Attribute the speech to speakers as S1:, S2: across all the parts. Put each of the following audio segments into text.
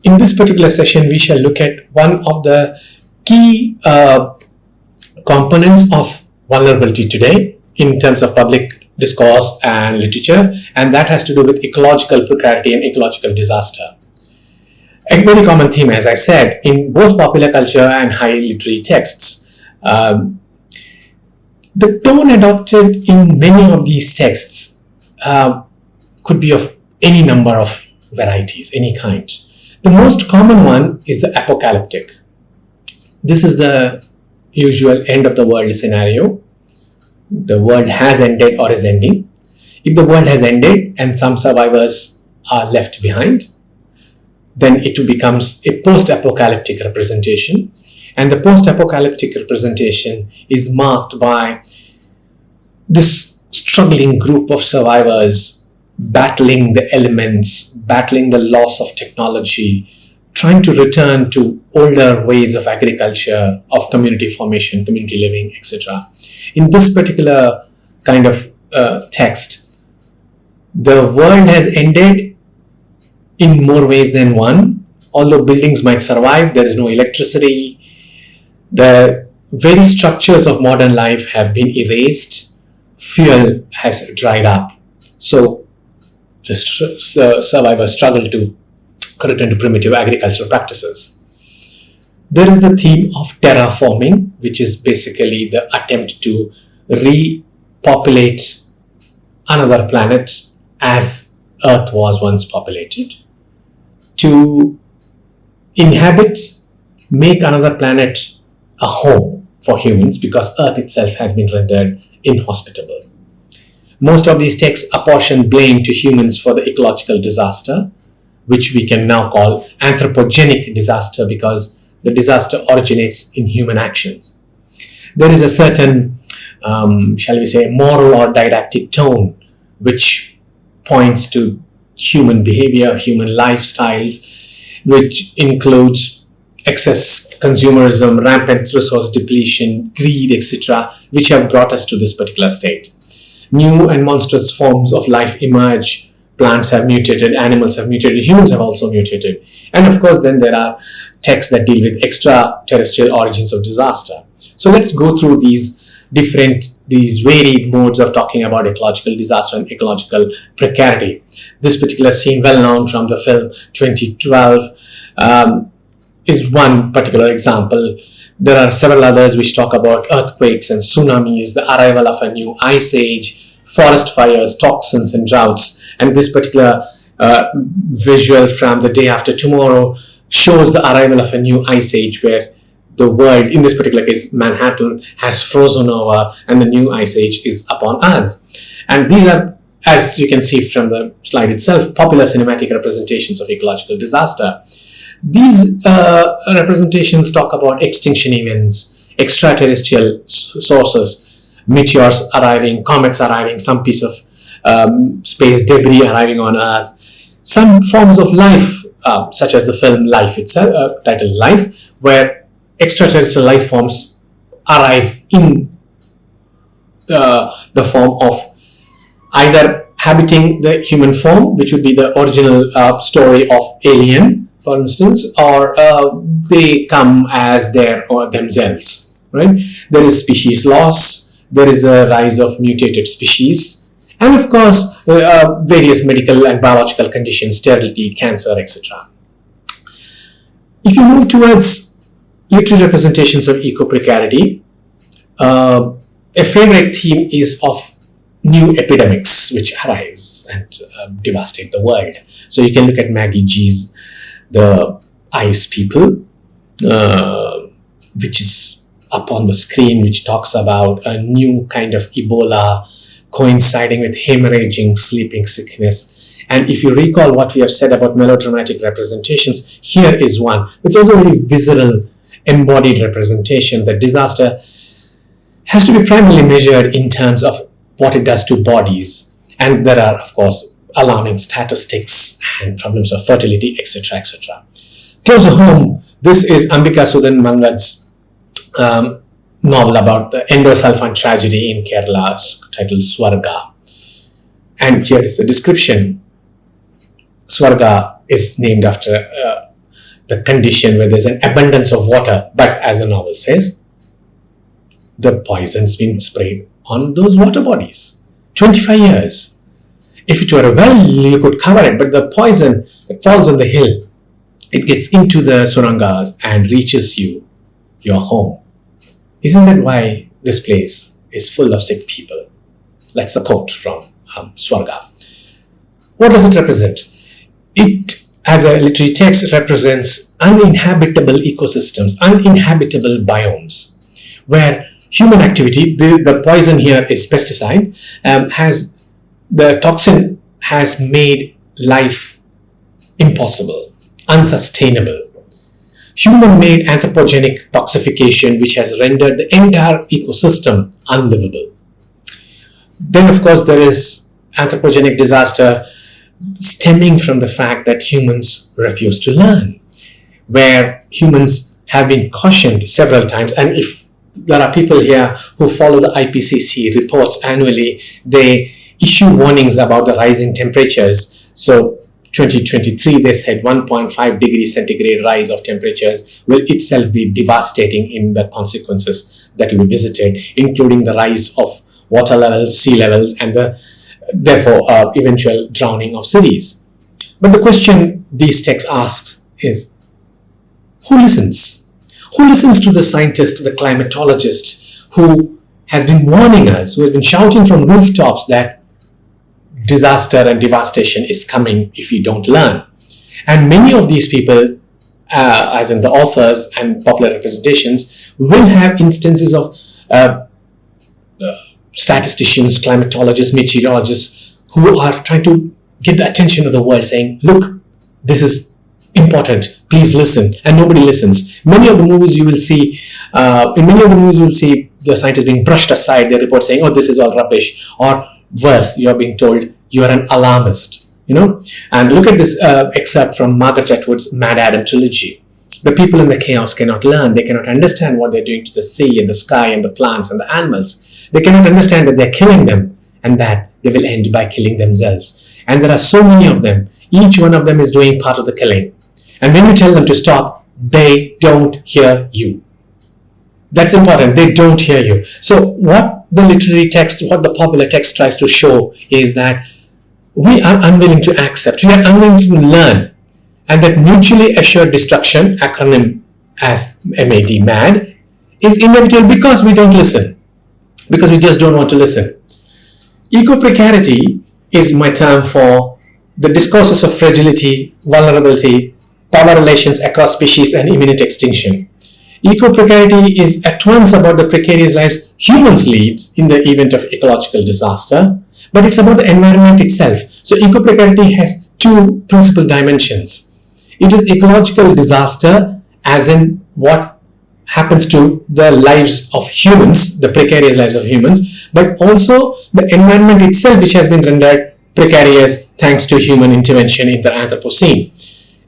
S1: In this particular session, we shall look at one of the key components of vulnerability today in terms of public discourse and literature, and that has to do with ecological precarity and ecological disaster. A very common theme, as I said, in both popular culture and high literary texts. The tone adopted in many of these texts could be of any number of varieties, any kind. The most common one is the apocalyptic. This is the usual end of the world scenario. The world has ended or is ending. If the world has ended and some survivors are left behind, then it becomes a post-apocalyptic representation. And the post-apocalyptic representation is marked by this struggling group of survivors battling the elements, battling the loss of technology, trying to return to older ways of agriculture, of community formation, community living, etc. In this particular kind of text, the world has ended in more ways than one. Although buildings might survive, there is no electricity. The very structures of modern life have been erased. Fuel has dried up. So the survivors struggle to return to primitive agricultural practices. There is the theme of terraforming, which is basically the attempt to repopulate another planet as Earth was once populated, to inhabit, make another planet a home for humans because Earth itself has been rendered inhospitable. Most of these texts apportion blame to humans for the ecological disaster, which we can now call anthropogenic disaster because the disaster originates in human actions. There is a certain, shall we say, moral or didactic tone which points to human behavior, human lifestyles, which includes excess consumerism, rampant resource depletion, greed, etc., which have brought us to this particular state. New and monstrous forms of life emerge. Plants have mutated, animals have mutated, humans have also mutated. And of course, then there are texts that deal with extraterrestrial origins of disaster. So let's go through these varied modes of talking about ecological disaster and ecological precarity. This particular scene, well known from the film 2012, is one particular example. There are several others which talk about earthquakes and tsunamis, the arrival of a new ice age, forest fires, toxins and droughts. And this particular visual from The Day After Tomorrow shows the arrival of a new ice age where the world, in this particular case Manhattan, has frozen over and the new ice age is upon us. And these are, as you can see from the slide itself, popular cinematic representations of ecological disaster. These representations talk about extinction events, extraterrestrial sources, meteors arriving, comets arriving, some piece of space debris arriving on Earth, some forms of life, such as the film Life itself, titled Life, where extraterrestrial life forms arrive in the form of either habiting the human form, which would be the original story of Alien, for instance, or they come as their or themselves, right? There is species loss, there is a rise of mutated species, and of course, various medical and biological conditions, sterility, cancer, etc. If you move towards literary representations of eco-precarity, a favorite theme is of new epidemics which arise and devastate the world. So you can look at Maggie G's The Ice People, which is up on the screen, which talks about a new kind of Ebola coinciding with hemorrhaging sleeping sickness. And if you recall what we have said about melodramatic representations, here is one. It's also a very visceral, embodied representation that disaster has to be primarily measured in terms of what it does to bodies. And there are, of course, alarming statistics and problems of fertility, etc., etc. Closer home, this is Ambika Sudan Mangad's novel about the endosulfan tragedy in Kerala, titled Swarga. And here is the description. Swarga is named after the condition where there's an abundance of water. But as the novel says, the poison's been sprayed on those water bodies. 25 years. If it were a well, you could cover it, but the poison that falls on the hill, it gets into the surangas and reaches you, your home. Isn't that why this place is full of sick people? That's a quote from Swarga. What does it represent? It, as a literary text, represents uninhabitable ecosystems, uninhabitable biomes, where human activity, the poison here is pesticide, the toxin has made life impossible, unsustainable. Human-made anthropogenic toxification, which has rendered the entire ecosystem unlivable. Then, of course, there is anthropogenic disaster stemming from the fact that humans refuse to learn, where humans have been cautioned several times. And if there are people here who follow the IPCC reports annually, they issue warnings about the rising temperatures. So 2023, they said 1.5 degrees centigrade rise of temperatures will itself be devastating in the consequences that will be visited, including the rise of water levels, sea levels, and the therefore eventual drowning of cities. But the question these texts ask is, who listens? Who listens to the scientist, the climatologist, who has been warning us, who has been shouting from rooftops that disaster and devastation is coming if we don't learn? And many of these people, as in the authors and popular representations, will have instances of statisticians, climatologists, meteorologists who are trying to get the attention of the world, saying, look, this is important, please listen, and nobody listens. Many of the movies you will see, the scientists being brushed aside, their report saying, oh, this is all rubbish, or worse, you're being told you are an alarmist, And look at this excerpt from Margaret Atwood's Mad Adam trilogy. The people in the chaos cannot learn, they cannot understand what they're doing to the sea and the sky and the plants and the animals. They cannot understand that they're killing them and that they will end by killing themselves. And there are so many of them. Each one of them is doing part of the killing. And when you tell them to stop, they don't hear you. That's important. They don't hear you. So what the literary text, what the popular text tries to show is that we are unwilling to accept, we are unwilling to learn, and that mutually assured destruction, acronym as MAD, MAD, is inevitable because we don't listen, because we just don't want to listen. Ecoprecarity is my term for the discourses of fragility, vulnerability, power relations across species, and imminent extinction. Ecoprecarity is at once about the precarious lives humans lead in the event of ecological disaster, but it's about the environment itself. So ecoprecarity has two principal dimensions. It is ecological disaster, as in what happens to the lives of humans, the precarious lives of humans, but also the environment itself, which has been rendered precarious thanks to human intervention in the Anthropocene.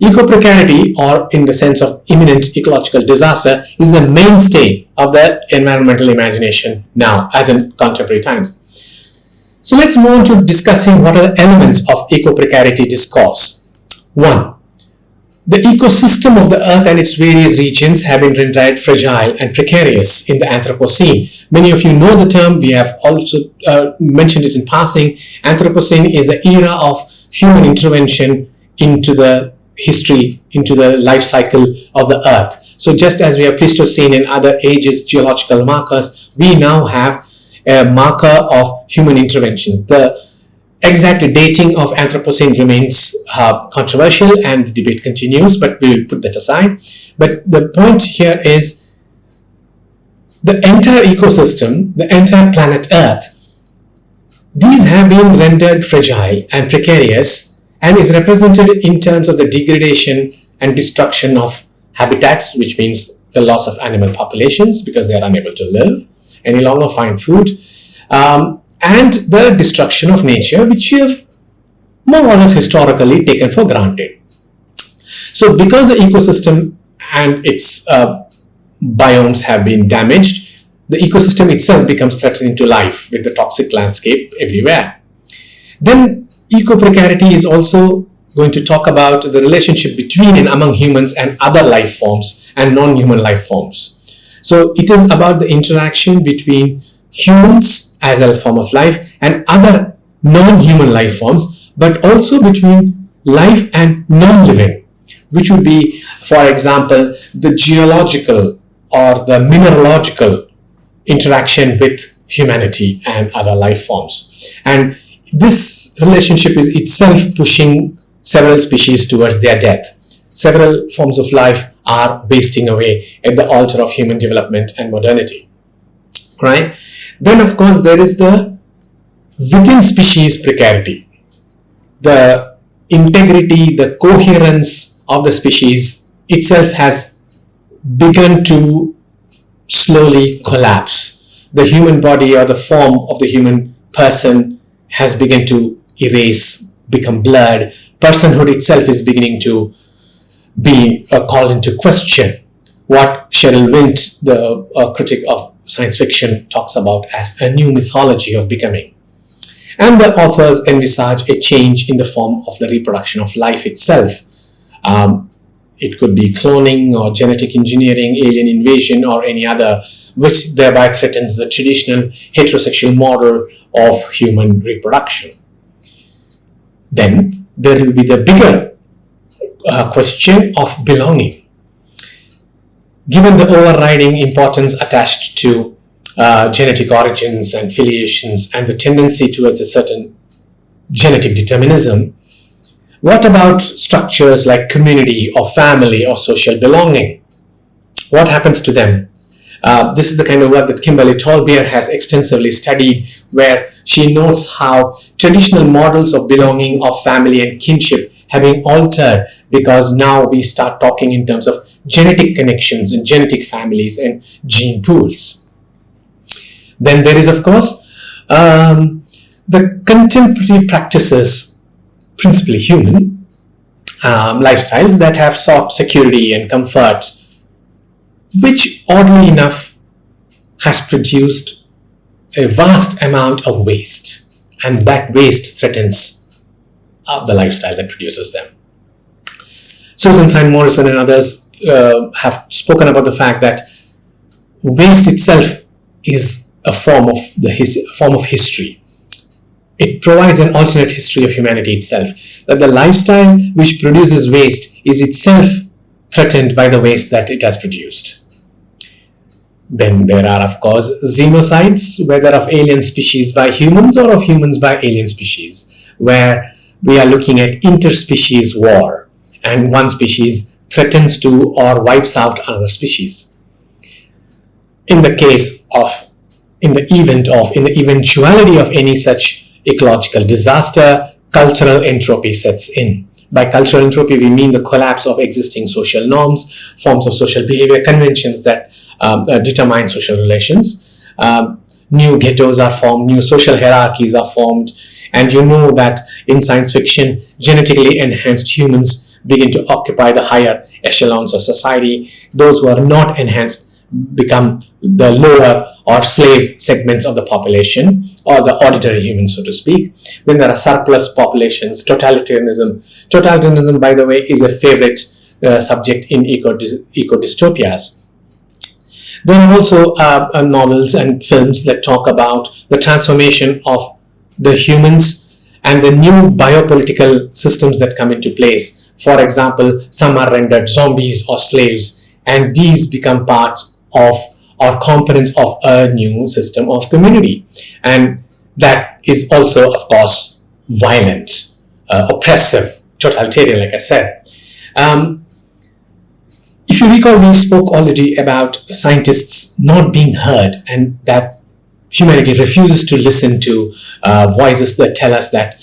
S1: Ecoprecarity, or in the sense of imminent ecological disaster, is the mainstay of the environmental imagination now, as in contemporary times. So let's move on to discussing what are the elements of ecoprecarity discourse. 1. The ecosystem of the earth and its various regions have been rendered fragile and precarious in the Anthropocene. Many of you know the term, we have also mentioned it in passing. Anthropocene is the era of human intervention into the history, into the life cycle of the earth. So just as we have Pleistocene and other ages geological markers, we now have a marker of human interventions. The exact dating of Anthropocene remains controversial and the debate continues, but we will put that aside. But the point here is the entire ecosystem, the entire planet Earth, these have been rendered fragile and precarious and is represented in terms of the degradation and destruction of habitats, which means the loss of animal populations because they are unable to live any longer, find food, and the destruction of nature, which we have more or less historically taken for granted. So because the ecosystem and its biomes have been damaged, the ecosystem itself becomes threatening to life with the toxic landscape everywhere. Then ecoprecarity is also going to talk about the relationship between and among humans and other life forms and non-human life forms. So it is about the interaction between humans as a form of life and other non-human life forms, but also between life and non-living, which would be, for example, the geological or the mineralogical interaction with humanity and other life forms. And this relationship is itself pushing several species towards their death. Several forms of life are wasting away at the altar of human development and modernity, right? Then, of course, there is the within species precarity. The integrity, the coherence of the species itself has begun to slowly collapse. The human body or the form of the human person has begun to erase, become blurred. Personhood itself is beginning to be called into question. What Cheryl Vint, the critic of science fiction, talks about as a new mythology of becoming. And the authors envisage a change in the form of the reproduction of life itself. It could be cloning or genetic engineering, alien invasion, or any other, which thereby threatens the traditional heterosexual model of human reproduction. Then there will be the bigger question of belonging. Given the overriding importance attached to genetic origins and filiations and the tendency towards a certain genetic determinism, what about structures like community or family or social belonging? What happens to them? This is the kind of work that Kimberly Tolbier has extensively studied, where she notes how traditional models of belonging, of family and kinship have been altered because now we start talking in terms of genetic connections and genetic families and gene pools. Then there is, of course, the contemporary practices, principally human lifestyles that have sought security and comfort, which oddly enough has produced a vast amount of waste, and that waste threatens the lifestyle that produces them. Susan Saint Morrison and others have spoken about the fact that waste itself is a form of history. It provides an alternate history of humanity itself, that the lifestyle which produces waste is itself threatened by the waste that it has produced. Then there are, of course, xenocides, whether of alien species by humans or of humans by alien species, where we are looking at interspecies war, and one species threatens to or wipes out another species. In the eventuality of any such ecological disaster, cultural entropy sets in. By cultural entropy, we mean the collapse of existing social norms, forms of social behavior, conventions that determine social relations. New ghettos are formed, new social hierarchies are formed, and you know that in science fiction, genetically enhanced humans begin to occupy the higher echelons of society. Those who are not enhanced become the lower or slave segments of the population, or the ordinary humans, so to speak. Then there are surplus populations, totalitarianism. Totalitarianism, by the way, is a favorite subject in eco-dystopias. There are also novels and films that talk about the transformation of the humans and the new biopolitical systems that come into place. For example, some are rendered zombies or slaves, and these become parts of or components of a new system of community. And that is also, of course, violent, oppressive, totalitarian, like I said. If you recall, we spoke already about scientists not being heard, and that humanity refuses to listen to voices that tell us that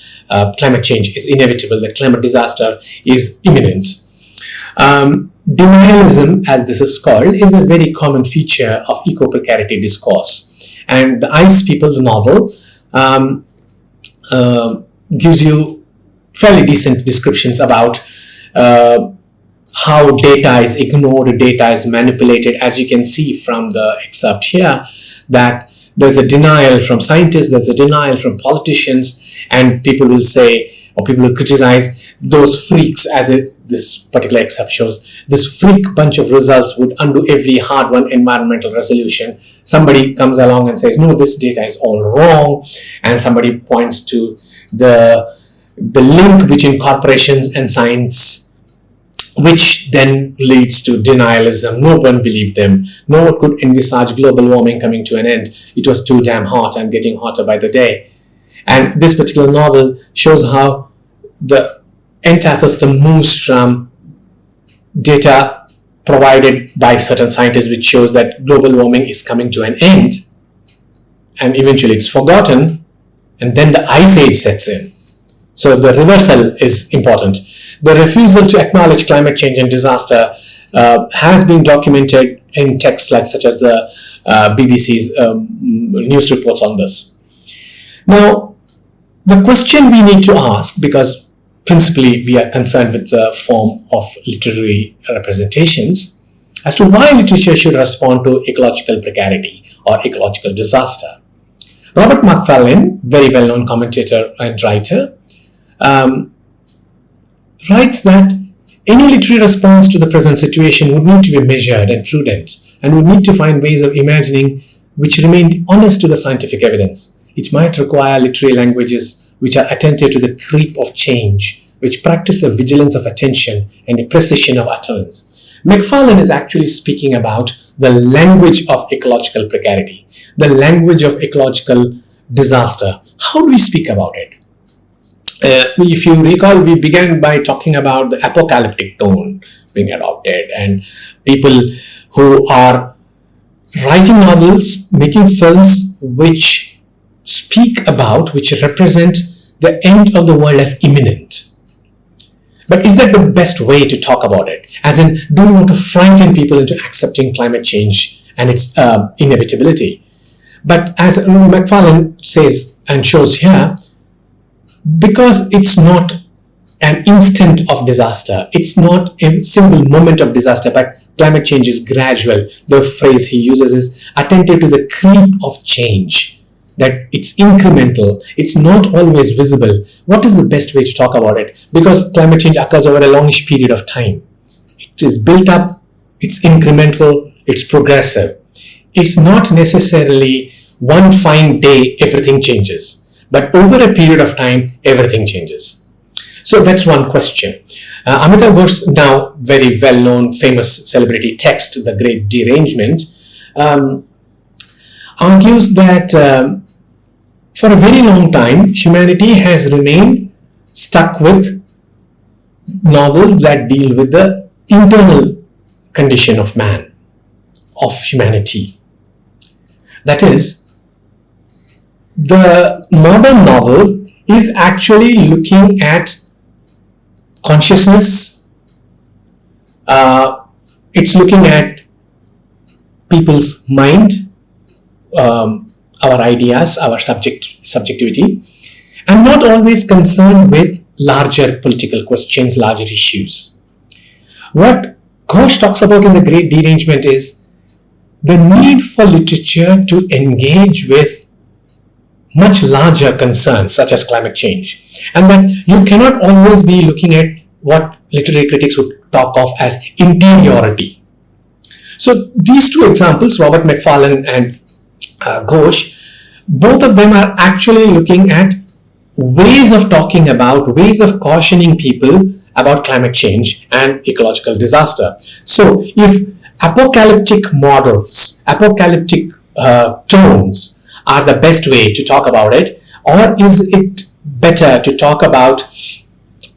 S1: climate change is inevitable, that climate disaster is imminent. Denialism, as this is called, is a very common feature of eco-precarity discourse. And the Ice People, the novel, gives you fairly decent descriptions about how data is ignored, data is manipulated. As you can see from the excerpt here, that there's a denial from scientists, there's a denial from politicians, and people will say or people who criticize those freaks, as this particular excerpt shows, this freak bunch of results would undo every hard-won environmental resolution. Somebody comes along and says, no, this data is all wrong, and somebody points to the link between corporations and science, which then leads to denialism. No one believed them. No one could envisage global warming coming to an end. It was too damn hot and getting hotter by the day. And this particular novel shows how the entire system moves from data provided by certain scientists, which shows that global warming is coming to an end, and eventually it's forgotten, and then the ice age sets in. So the reversal is important. The refusal to acknowledge climate change and disaster has been documented in texts such as the BBC's news reports on this. Now, the question we need to ask, because principally we are concerned with the form of literary representations, as to why literature should respond to ecological precarity or ecological disaster. Robert McFarlane, very well-known commentator and writer, writes that any literary response to the present situation would need to be measured and prudent, and would need to find ways of imagining which remained honest to the scientific evidence. It might require literary languages which are attentive to the creep of change, which practice a vigilance of attention and a precision of utterance. McFarlane is actually speaking about the language of ecological precarity, the language of ecological disaster. How do we speak about it? If you recall, we began by talking about the apocalyptic tone being adopted, and people who are writing novels, making films which speak about, which represent the end of the world as imminent. But is that the best way to talk about it? As in, do we want to frighten people into accepting climate change and its inevitability? But as McFarlane says and shows here, because it's not an instant of disaster, it's not a single moment of disaster, but climate change is gradual. The phrase he uses is attentive to the creep of change, that it's incremental, it's not always visible. What is the best way to talk about it? Because climate change occurs over a longish period of time. It is built up, it's incremental, it's progressive. It's not necessarily one fine day everything changes, but over a period of time everything changes. So that's one question. Amitav Ghosh's now very well-known famous celebrity text, The Great Derangement, argues that for a very long time, humanity has remained stuck with novels that deal with the internal condition of man, of humanity. That is, the modern novel is actually looking at consciousness. It's looking at people's mind, our ideas, our subjectivity, and not always concerned with larger political questions, larger issues. What Ghosh talks about in The Great Derangement is the need for literature to engage with much larger concerns such as climate change, and that you cannot always be looking at what literary critics would talk of as interiority. So these two examples, Robert McFarlane and Ghosh, both of them are actually looking at ways of talking about, ways of cautioning people about climate change and ecological disaster. So if apocalyptic models, apocalyptic tones are the best way to talk about it, or is it better to talk about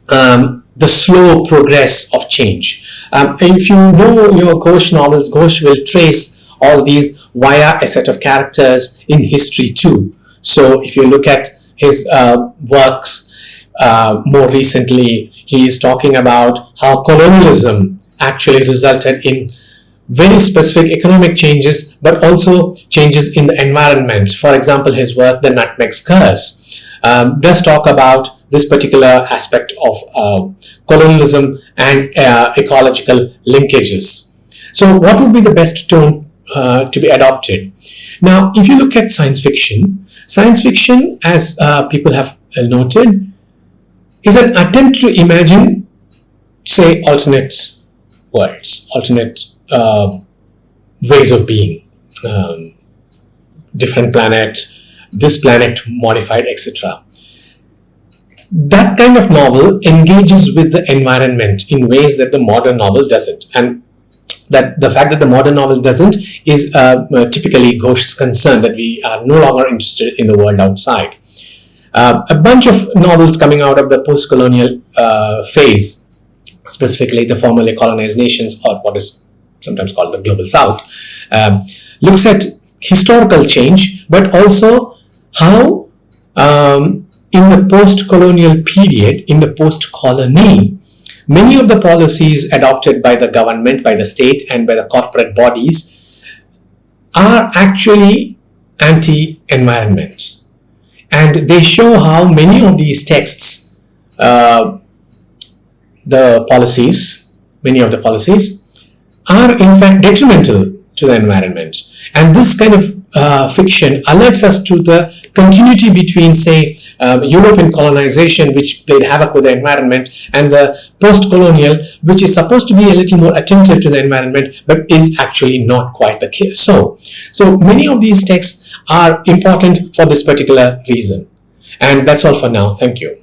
S1: the slow progress of change? If you know your Ghosh novels, Ghosh will trace all these via a set of characters in history too. So if you look at his works more recently, he is talking about how colonialism actually resulted in very specific economic changes, but also changes in the environment. For example, his work, The Nutmeg's Curse, does talk about this particular aspect of colonialism and ecological linkages. So what would be the best tone to be adopted? Now, if you look at science fiction, as people have noted, is an attempt to imagine, say, alternate worlds, alternate ways of being, different planet, this planet modified, etc. That kind of novel engages with the environment in ways that the modern novel doesn't. And that the fact that the modern novel doesn't is typically Ghosh's concern that we are no longer interested in the world outside. A bunch of novels coming out of the post-colonial phase, specifically the formerly colonized nations, or what is sometimes called the global south, looks at historical change, but also how in the post-colonial period, in the post-colony, many of the policies adopted by the government, by the state, and by the corporate bodies are actually anti-environment. And they show how many of these texts, many of the policies, are in fact detrimental to the environment. And this kind of fiction alerts us to the continuity between, say, European colonization, which played havoc with the environment, and the post-colonial, which is supposed to be a little more attentive to the environment, but is actually not quite the case. So many of these texts are important for this particular reason. And that's all for now. Thank you.